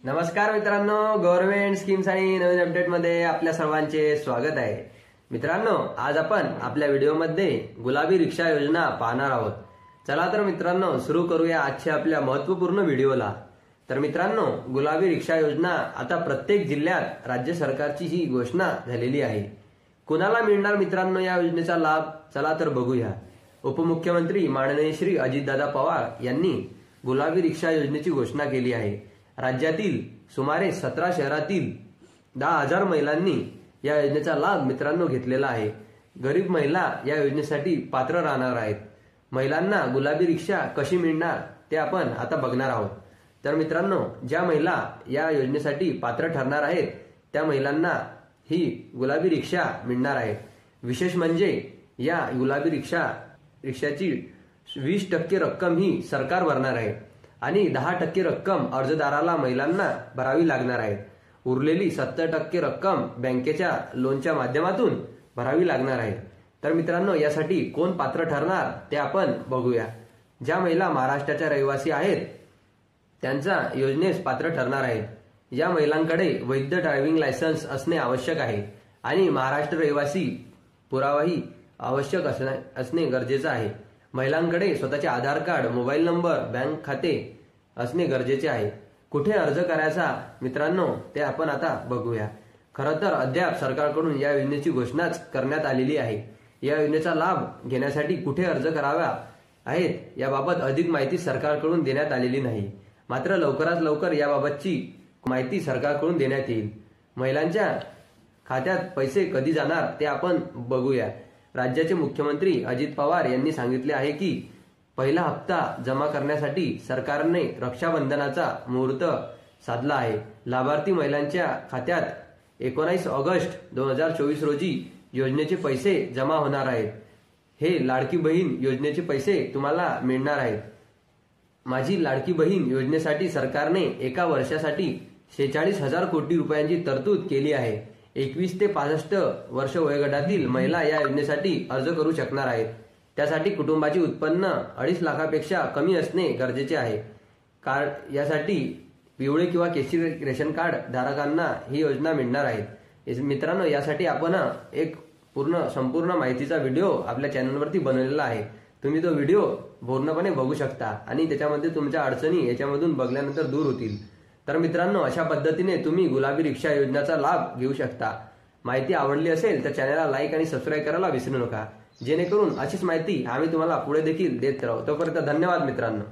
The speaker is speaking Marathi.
नमस्कार मित्रांनो, गव्हर्नमेंट स्कीम्स आणि नवीन अपडेटमध्ये आपल्या सर्वांचे स्वागत आहे। मित्रांनो, आज आपण आपल्या व्हिडिओमध्ये गुलाबी रिक्षा योजना पाहणार आहोत। चला तर मित्रांनो, सुरू करूया आजच्या आपल्या महत्त्वपूर्ण व्हिडिओला। तर मित्रांनो, गुलाबी रिक्षा योजना आता प्रत्येक जिल्ह्यात राज्य सरकारची ही घोषणा झालेली आहे। कुणाला मिळणार मित्रांनो या योजनेचा लाभ? चला तर बघूया। उपमुख्यमंत्री माननीय श्री अजितदादा पवार यांनी गुलाबी रिक्षा योजनेची घोषणा केली आहे। राज्यातील सुमारे 17 शहरातील 10,000 महिलांनी या योजनेचा लाभ मित्रांनो घेतलेला आहे। गरीब महिला या योजनेसाठी पात्र राहणार आहेत। महिलांना गुलाबी रिक्षा कशी मिळणार ते आपण आता बघणार आहोत। तर मित्रांनो, ज्या महिला या योजनेसाठी पात्र ठरणार आहेत त्या महिलांना ही गुलाबी रिक्षा मिळणार आहे। विशेष म्हणजे या गुलाबी रिक्षाची 20% रक्कम ही सरकार भरणार आहे आणि 10% रक्कम अर्जदाराला महिलांना भरावी लागणार आहे। उरलेली 70% रक्कम बँकेच्या लोनच्या माध्यमातून भरावी लागणार आहे। तर मित्रांनो, यासाठी कोण पात्र ठरणार ते आपण बघूया। ज्या महिला महाराष्ट्राच्या रहिवासी आहेत त्यांचा योजनेस पात्र ठरणार आहेत। या महिलांकडे वैध ड्रायव्हिंग लायसन्स असणे आवश्यक आहे आणि महाराष्ट्र रहिवासी पुरावाही आवश्यक असणे गरजेचे आहे। महिलांकडे स्वतःचे आधार कार्ड, मोबाईल नंबर, बँक खाते असणे गरजेचे आहे। कुठे अर्ज करायचा मित्रांनो ते आपण आता बघूया। खरं तर अद्याप सरकारकडून या योजनेची घोषणाच करण्यात आलेली आहे। या योजनेचा लाभ घेण्यासाठी कुठे अर्ज करावा आहेत याबाबत अधिक माहिती सरकारकडून देण्यात आलेली नाही। मात्र लवकरात लवकर याबाबतची माहिती सरकारकडून देण्यात येईल। महिलांच्या खात्यात पैसे कधी जाणार ते आपण बघूया। राज्याचे मुख्यमंत्री अजित पवार यांनी सांगितले आहे की पहिला हप्ता जमा करण्यासाठी सरकारने रक्षाबंधनाचा मुहूर्त साधला आहे। लाभार्थी महिलांच्या खात्यात 19 ऑगस्ट 2024 रोजी योजनेचे पैसे जमा होणार आहेत। हे लाडकी बहीण योजनेचे पैसे तुम्हाला मिळणार आहेत। माझी लाडकी बहीण योजनेसाठी सरकारने एका वर्षासाठी 46,000 कोटी रुपयांची तरतूद केली आहे। 21 ते 65 वर्ष वयोगटातील महिला या योजनेसाठी अर्ज करू शकणार आहेत। त्यासाठी कुटुंबाचे उत्पन्न 2.5 लाखापेक्षा कमी असणे गरजेचे आहे। यासाठी पिवळे किंवा केशरी रेशन कार्ड धारकांना ही योजना मिळणार आहे। मित्रांनो, यासाठी आपण एक संपूर्ण माहितीचा व्हिडिओ आपल्या चॅनलवरती बनवलेला आहे। तुम्ही तो व्हिडिओ पूर्णपणे बघू शकता आणि त्याच्यामध्ये तुमच्या अडचणी याच्यामधून बघल्यानंतर दूर होतील। तर मित्रांनो, अशा पद्धतीने तुम्ही गुलाबी रिक्षा योजनेचा लाभ घेऊ शकता। माहिती आवडली असेल तर चॅनलला लाईक आणि सबस्क्राईब करायला विसरू नका, जेणेकरून अशीच माहिती आम्ही तुम्हाला पुढे देखील देत राहू। तोपर्यंत धन्यवाद मित्रांनो।